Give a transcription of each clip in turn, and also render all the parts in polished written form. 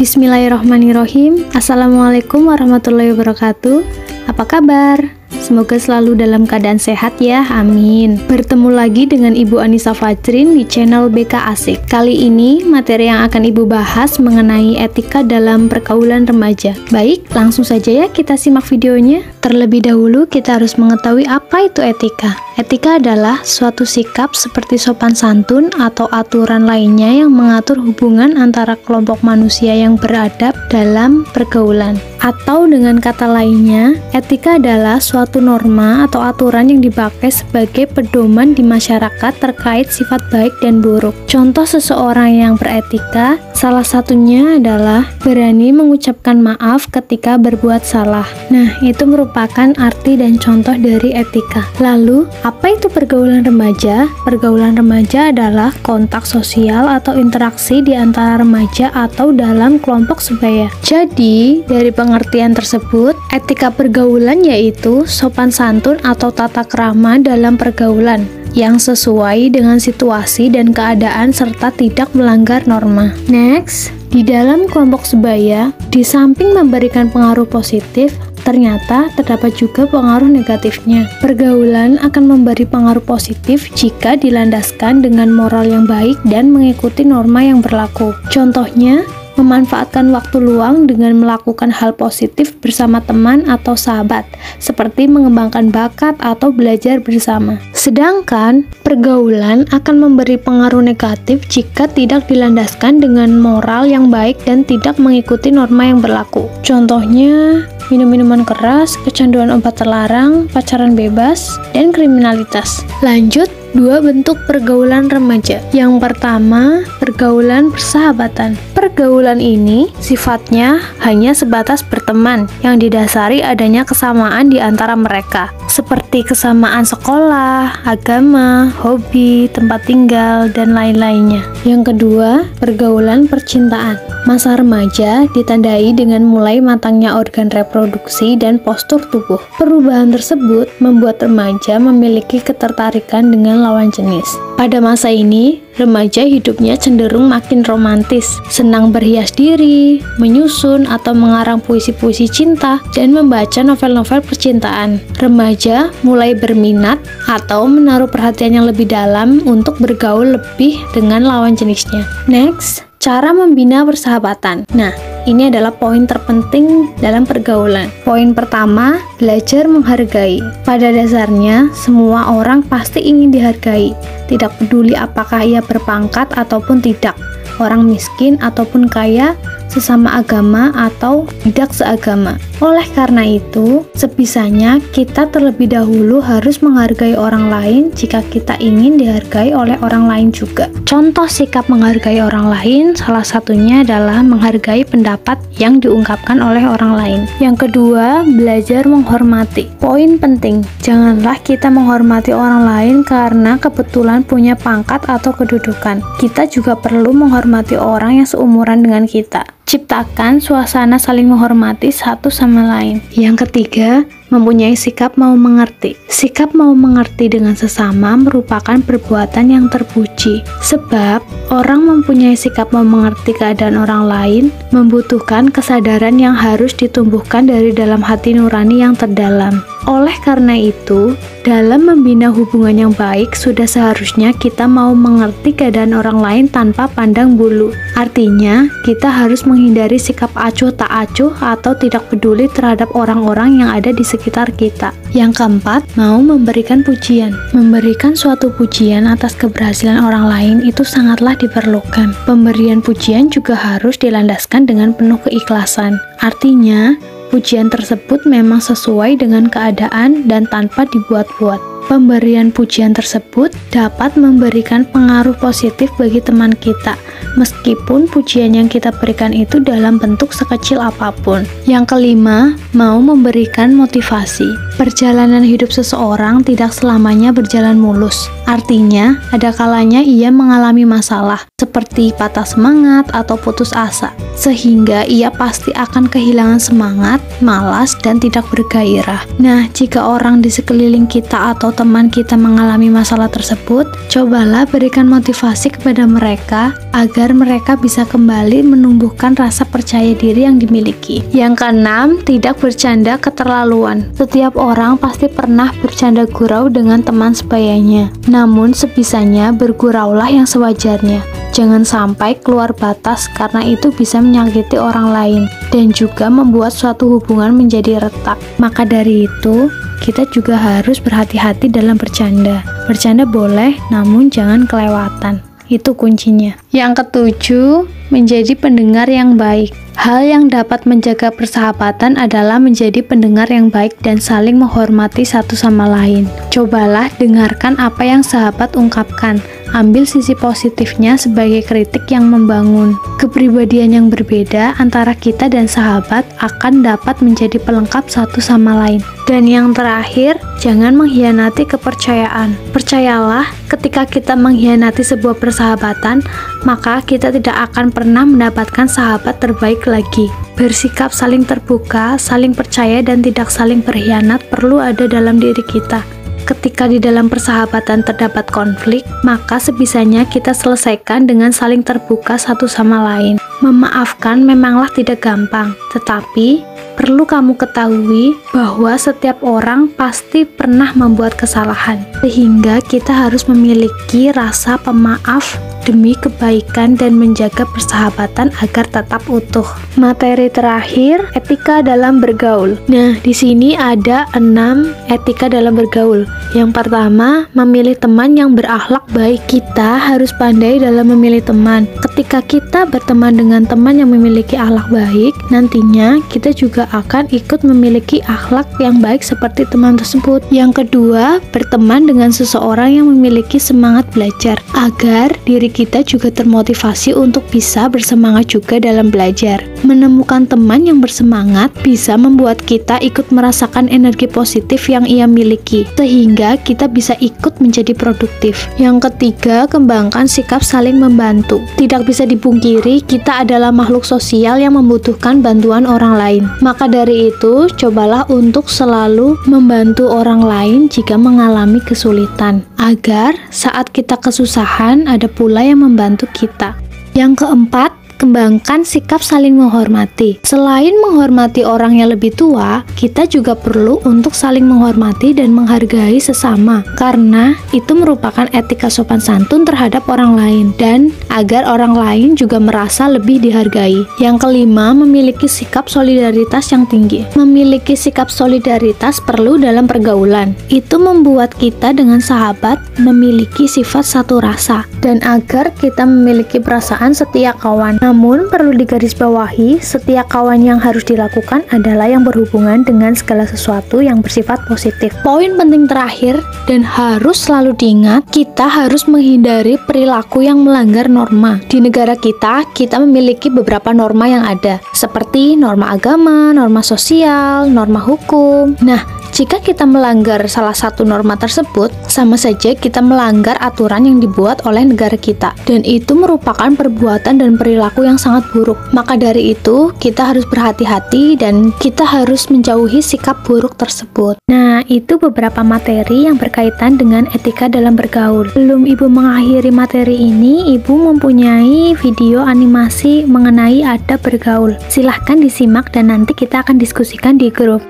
Bismillahirrahmanirrahim. Assalamualaikum warahmatullahi wabarakatuh. Apa kabar? Semoga selalu dalam keadaan sehat ya, amin. Bertemu lagi dengan Ibu Anissa Fajrin di channel BK Asik. Kali ini materi yang akan Ibu bahas mengenai etika dalam pergaulan remaja. Baik, langsung saja ya kita simak videonya. Terlebih dahulu kita harus mengetahui apa itu etika. Etika adalah suatu sikap seperti sopan santun atau aturan lainnya yang mengatur hubungan antara kelompok manusia yang beradab dalam pergaulan. Atau dengan kata lainnya, etika adalah suatu norma atau aturan yang dipakai sebagai pedoman di masyarakat terkait sifat baik dan buruk. Contoh seseorang yang beretika, salah satunya adalah berani mengucapkan maaf ketika berbuat salah. Nah, itu merupakan arti dan contoh dari etika. Lalu, apa itu pergaulan remaja? Pergaulan remaja adalah kontak sosial atau interaksi di antara remaja atau dalam kelompok sebaya. Jadi, dari pengertian tersebut, etika pergaulan yaitu sopan santun atau tata krama dalam pergaulan yang sesuai dengan situasi dan keadaan serta tidak melanggar norma. Next, di dalam kelompok sebaya, di samping memberikan pengaruh positif, ternyata terdapat juga pengaruh negatifnya. Pergaulan akan memberi pengaruh positif jika dilandaskan dengan moral yang baik dan mengikuti norma yang berlaku. Contohnya, memanfaatkan waktu luang dengan melakukan hal positif bersama teman atau sahabat, seperti mengembangkan bakat atau belajar bersama. Sedangkan, pergaulan akan memberi pengaruh negatif jika tidak dilandaskan dengan moral yang baik dan tidak mengikuti norma yang berlaku. Contohnya, minum minuman keras, kecanduan obat terlarang, pacaran bebas, dan kriminalitas. Lanjut, 2 bentuk pergaulan remaja. Yang pertama, pergaulan persahabatan. Pergaulan ini sifatnya hanya sebatas berteman yang didasari adanya kesamaan di antara mereka, seperti kesamaan sekolah, agama, hobi, tempat tinggal, dan lain-lainnya. Yang kedua, pergaulan percintaan. Masa remaja ditandai dengan mulai matangnya organ reproduksi dan postur tubuh. Perubahan tersebut membuat remaja memiliki ketertarikan dengan lawan jenis. Pada masa ini, remaja hidupnya cenderung makin romantis, senang berhias diri, menyusun atau mengarang puisi-puisi cinta, dan membaca novel-novel percintaan. Remaja mulai berminat atau menaruh perhatian yang lebih dalam untuk bergaul lebih dengan lawan jenisnya. Next, cara membina persahabatan. Nah, ini adalah poin terpenting dalam pergaulan. Poin pertama, belajar menghargai. Pada dasarnya, semua orang pasti ingin dihargai, tidak peduli apakah ia berpangkat ataupun tidak, orang miskin ataupun kaya, sesama agama atau tidak seagama. Oleh karena itu, sebisanya kita terlebih dahulu harus menghargai orang lain jika kita ingin dihargai oleh orang lain juga. Contoh sikap menghargai orang lain, salah satunya adalah menghargai pendapat yang diungkapkan oleh orang lain. Yang kedua, belajar menghormati. Poin penting, janganlah kita menghormati orang lain karena kebetulan punya pangkat atau kedudukan. Kita juga perlu menghormati orang yang seumuran dengan kita. Ciptakan suasana saling menghormati satu sama lain. Yang ketiga, mempunyai sikap mau mengerti. Sikap mau mengerti dengan sesama merupakan perbuatan yang terpuji. Sebab, orang mempunyai sikap mau mengerti keadaan orang lain membutuhkan kesadaran yang harus ditumbuhkan dari dalam hati nurani yang terdalam. Oleh karena itu, dalam membina hubungan yang baik, sudah seharusnya kita mau mengerti keadaan orang lain tanpa pandang bulu. Artinya, kita harus menghindari sikap acuh tak acuh atau tidak peduli terhadap orang-orang yang ada di sekitar kita. Yang keempat, mau memberikan pujian. Memberikan suatu pujian atas keberhasilan orang lain itu sangatlah diperlukan. Pemberian pujian juga harus dilandaskan dengan penuh keikhlasan. Artinya, pujian tersebut memang sesuai dengan keadaan dan tanpa dibuat-buat. Pemberian pujian tersebut dapat memberikan pengaruh positif bagi teman kita, meskipun pujian yang kita berikan itu dalam bentuk sekecil apapun. Yang kelima, mau memberikan motivasi. Perjalanan hidup seseorang tidak selamanya berjalan mulus. Artinya, ada kalanya ia mengalami masalah, seperti patah semangat atau putus asa, sehingga ia pasti akan kehilangan semangat, malas, dan tidak bergairah. Nah, jika orang di sekeliling kita atau teman kita mengalami masalah tersebut, cobalah berikan motivasi kepada mereka agar mereka bisa kembali menumbuhkan rasa percaya diri yang dimiliki. Yang keenam, tidak bercanda keterlaluan. Setiap orang pasti pernah bercanda gurau dengan teman sebayanya. Namun sebisanya berguraulah yang sewajarnya. Jangan sampai keluar batas karena itu bisa menyakiti orang lain dan juga membuat suatu hubungan menjadi retak. Maka dari itu, kita juga harus berhati-hati dalam bercanda. Bercanda boleh, namun jangan kelewatan. Itu kuncinya. Yang ketujuh, menjadi pendengar yang baik. Hal yang dapat menjaga persahabatan adalah menjadi pendengar yang baik dan saling menghormati satu sama lain. Cobalah dengarkan apa yang sahabat ungkapkan. Ambil sisi positifnya sebagai kritik yang membangun. Kepribadian yang berbeda antara kita dan sahabat akan dapat menjadi pelengkap satu sama lain. Dan yang terakhir, jangan mengkhianati kepercayaan. Percayalah, ketika kita mengkhianati sebuah persahabatan, maka kita tidak akan pernah mendapatkan sahabat terbaik lagi. Bersikap saling terbuka, saling percaya, dan tidak saling berkhianat perlu ada dalam diri kita. Ketika di dalam persahabatan terdapat konflik, maka sebisanya kita selesaikan dengan saling terbuka satu sama lain. Memaafkan memanglah tidak gampang, tetapi perlu kamu ketahui bahwa setiap orang pasti pernah membuat kesalahan, sehingga kita harus memiliki rasa pemaaf demi kebaikan dan menjaga persahabatan agar tetap utuh. Materi terakhir, etika dalam bergaul. Nah, di sini ada 6 etika dalam bergaul. Yang pertama, memilih teman yang berakhlak baik. Kita harus pandai dalam memilih teman. Ketika kita berteman dengan teman yang memiliki akhlak baik, nantinya kita juga akan ikut memiliki akhlak yang baik seperti teman tersebut. Yang kedua, berteman dengan seseorang yang memiliki semangat belajar, agar diri kita juga termotivasi untuk bisa bersemangat juga dalam belajar. Menemukan teman yang bersemangat bisa membuat kita ikut merasakan energi positif yang ia miliki, sehingga kita bisa ikut menjadi produktif. Yang ketiga, kembangkan sikap saling membantu. Tidak bisa dipungkiri, kita adalah makhluk sosial yang membutuhkan bantuan orang lain. Maka dari itu, cobalah untuk selalu membantu orang lain jika mengalami kesulitan, agar saat kita kesusahan ada pula yang membantu kita. Yang keempat, kembangkan sikap saling menghormati. Selain menghormati orang yang lebih tua, kita juga perlu untuk saling menghormati dan menghargai sesama, karena itu merupakan etika sopan santun terhadap orang lain, dan agar orang lain juga merasa lebih dihargai. Yang kelima, memiliki sikap solidaritas yang tinggi. Memiliki sikap solidaritas perlu dalam pergaulan. Itu membuat kita dengan sahabat memiliki sifat satu rasa, dan agar kita memiliki perasaan setia kawan. Namun perlu digarisbawahi, setiap kawan yang harus dilakukan adalah yang berhubungan dengan segala sesuatu yang bersifat positif. Poin penting terakhir dan harus selalu diingat, kita harus menghindari perilaku yang melanggar norma. Di negara kita memiliki beberapa norma yang ada, seperti norma agama, norma sosial, norma hukum. Nah, jika kita melanggar salah satu norma tersebut, sama saja kita melanggar aturan yang dibuat oleh negara kita, dan itu merupakan perbuatan dan perilaku yang sangat buruk. Maka dari itu, kita harus berhati-hati dan kita harus menjauhi sikap buruk tersebut. Nah, itu beberapa materi yang berkaitan dengan etika dalam bergaul. Sebelum Ibu mengakhiri materi ini, Ibu mempunyai video animasi mengenai adab bergaul. Silahkan disimak dan nanti kita akan diskusikan di grup.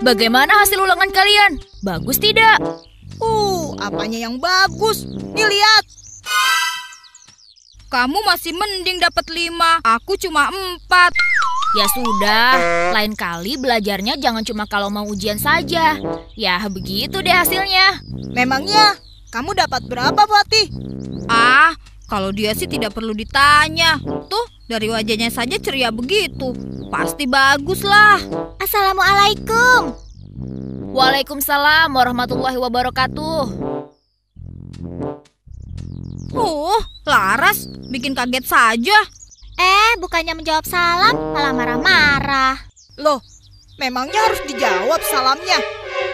Bagaimana hasil ulangan kalian? Bagus tidak? Apanya yang bagus? Nih lihat. Kamu masih mending dapat 5, aku cuma 4. Ya sudah, lain kali belajarnya jangan cuma kalau mau ujian saja. Ya begitu deh hasilnya. Memangnya kamu dapat berapa, Fatih? Kalau dia sih tidak perlu ditanya. Tuh, dari wajahnya saja ceria begitu. Pasti bagus lah. Assalamualaikum. Waalaikumsalam warahmatullahi wabarakatuh. Laras, bikin kaget saja. Bukannya menjawab salam, malah marah-marah. Loh, memangnya harus dijawab salamnya?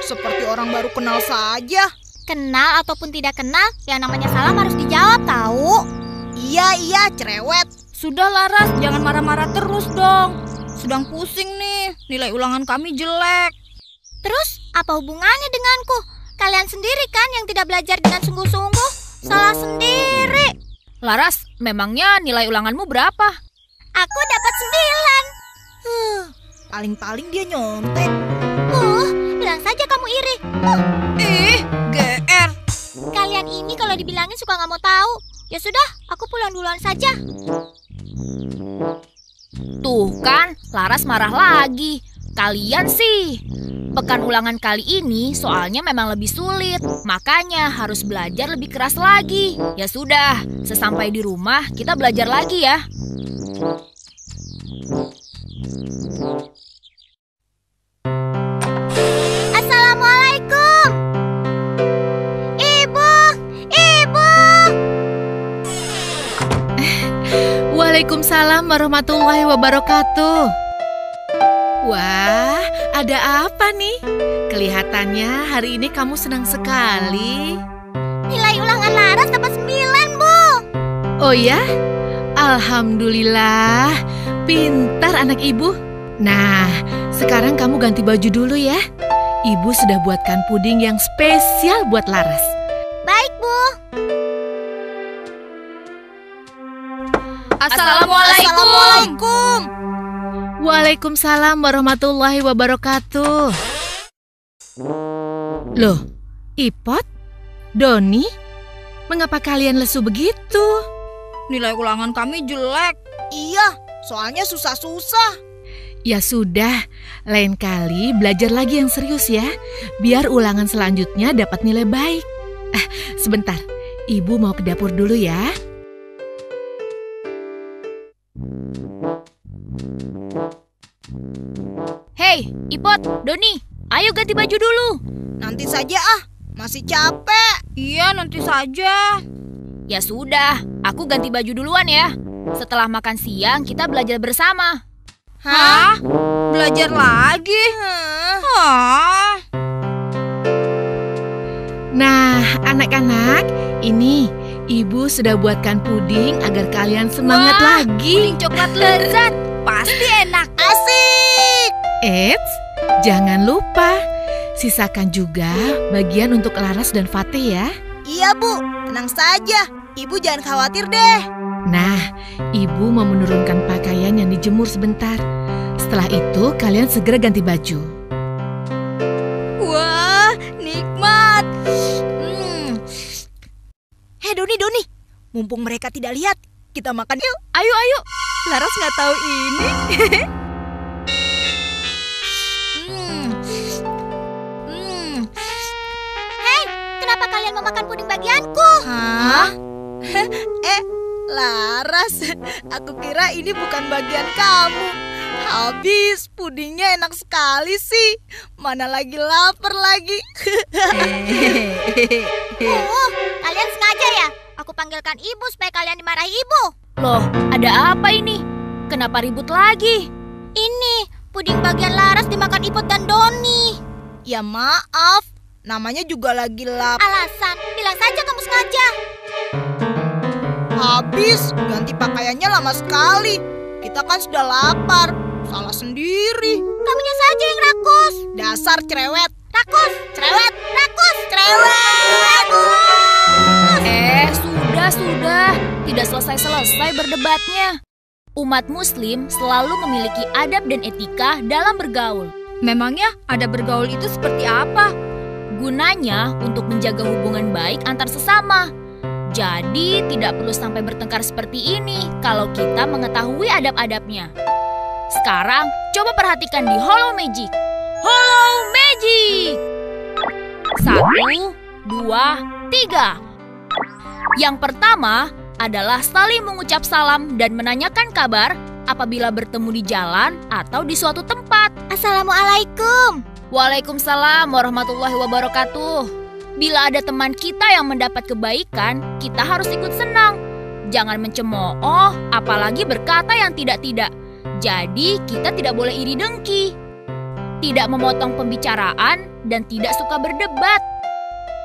Seperti orang baru kenal saja. Kenal ataupun tidak kenal, yang namanya salam harus dijawab tahu. Iya, cerewet. Sudah Laras, jangan marah-marah terus dong. sedang pusing nih. Nilai ulangan kami jelek. Terus apa hubungannya denganku? Kalian sendiri kan yang tidak belajar dengan sungguh-sungguh. Salah sendiri. Laras, memangnya nilai ulanganmu berapa? Aku dapat 9. Paling-paling dia nyontek. Bilang saja kamu iri. GR. Kalian ini kalau dibilangin suka nggak mau tahu. Ya sudah, aku pulang duluan saja. Tuh kan, Laras marah lagi. Kalian sih. Pekan ulangan kali ini soalnya memang lebih sulit. Makanya harus belajar lebih keras lagi. Ya sudah, sesampai di rumah kita belajar lagi ya. Assalamualaikum. Ibu. Waalaikumsalam warahmatullahi wabarakatuh. Wah, ada apa nih? Kelihatannya hari ini kamu senang sekali. Nilai ulangan Laras dapat 9, Bu. Oh ya? Alhamdulillah, pintar anak ibu. Nah, sekarang kamu ganti baju dulu ya. Ibu sudah buatkan puding yang spesial buat Laras. Baik, Bu. Assalamualaikum. Waalaikumsalam warahmatullahi wabarakatuh. Loh, Ipot? Doni? Mengapa kalian lesu begitu? Nilai ulangan kami jelek. Iya, soalnya susah-susah. Ya sudah, lain kali belajar lagi yang serius ya. Biar ulangan selanjutnya dapat nilai baik. Sebentar, Ibu mau ke dapur dulu ya. Hei, Ipot, Doni, ayo ganti baju dulu. Nanti saja masih capek. Iya, nanti saja. Ya sudah, aku ganti baju duluan ya. Setelah makan siang kita belajar bersama. Hah? Belajar lagi? Nah, anak-anak, ini Ibu sudah buatkan puding agar kalian semangat lagi. Puding coklat lezat, pasti enak. Asik! Eits, jangan lupa sisakan juga bagian untuk Laras dan Fatih ya. Iya, Bu. Tenang saja. Ibu jangan khawatir deh. Nah, Ibu mau menurunkan pakaian yang dijemur sebentar. Setelah itu, kalian segera ganti baju. Wah, nikmat. Hei, Doni. Mumpung mereka tidak lihat, kita makan yuk. Ayo. Laras nggak tahu ini. Hei, kenapa kalian memakan puding bagianku? Hah? Laras, aku kira ini bukan bagian kamu. Habis, pudingnya enak sekali sih. Mana lagi lapar lagi. Kalian sengaja ya? Aku panggilkan ibu supaya kalian dimarahi ibu. Loh, ada apa ini? Kenapa ribut lagi? Ini, puding bagian Laras dimakan Ipot dan Doni. Ya maaf, namanya juga lagi lapar. Alasan, bilang saja kamu sengaja. Habis, ganti pakaiannya lama sekali. Kita kan sudah lapar. Salah sendiri. Kamunya saja yang rakus. Dasar cerewet. Rakus, Cerewet. rakus, Cerewet. Sudah. Tidak selesai-selesai berdebatnya. Umat muslim selalu memiliki adab dan etika dalam bergaul. Memangnya adab bergaul itu seperti apa? Gunanya untuk menjaga hubungan baik antar sesama. Jadi tidak perlu sampai bertengkar seperti ini kalau kita mengetahui adab-adabnya. Sekarang coba perhatikan di Hollow Magic. Hollow Magic! 1, 2, 3. Yang pertama adalah saling mengucap salam dan menanyakan kabar apabila bertemu di jalan atau di suatu tempat. Assalamualaikum. Waalaikumsalam warahmatullahi wabarakatuh. Bila ada teman kita yang mendapat kebaikan, kita harus ikut senang. Jangan mencemooh, apalagi berkata yang tidak-tidak. Jadi, kita tidak boleh iri dengki. Tidak memotong pembicaraan dan tidak suka berdebat.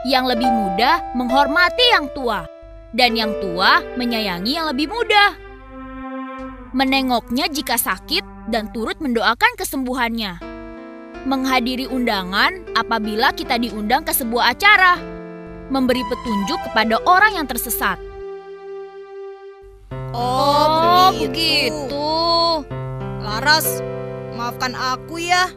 Yang lebih muda menghormati yang tua. Dan yang tua menyayangi yang lebih muda. Menengoknya jika sakit dan turut mendoakan kesembuhannya. Menghadiri undangan apabila kita diundang ke sebuah acara. Memberi petunjuk kepada orang yang tersesat. Oh, begitu. Laras, maafkan aku ya.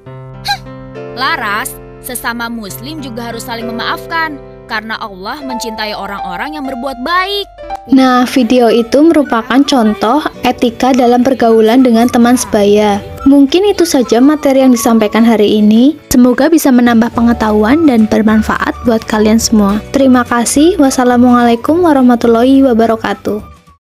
Laras, sesama muslim juga harus saling memaafkan karena Allah mencintai orang-orang yang berbuat baik. Nah, video itu merupakan contoh etika dalam pergaulan dengan teman sebaya. Mungkin itu saja materi yang disampaikan hari ini. Semoga bisa menambah pengetahuan dan bermanfaat buat kalian semua. Terima kasih. Wassalamualaikum warahmatullahi wabarakatuh.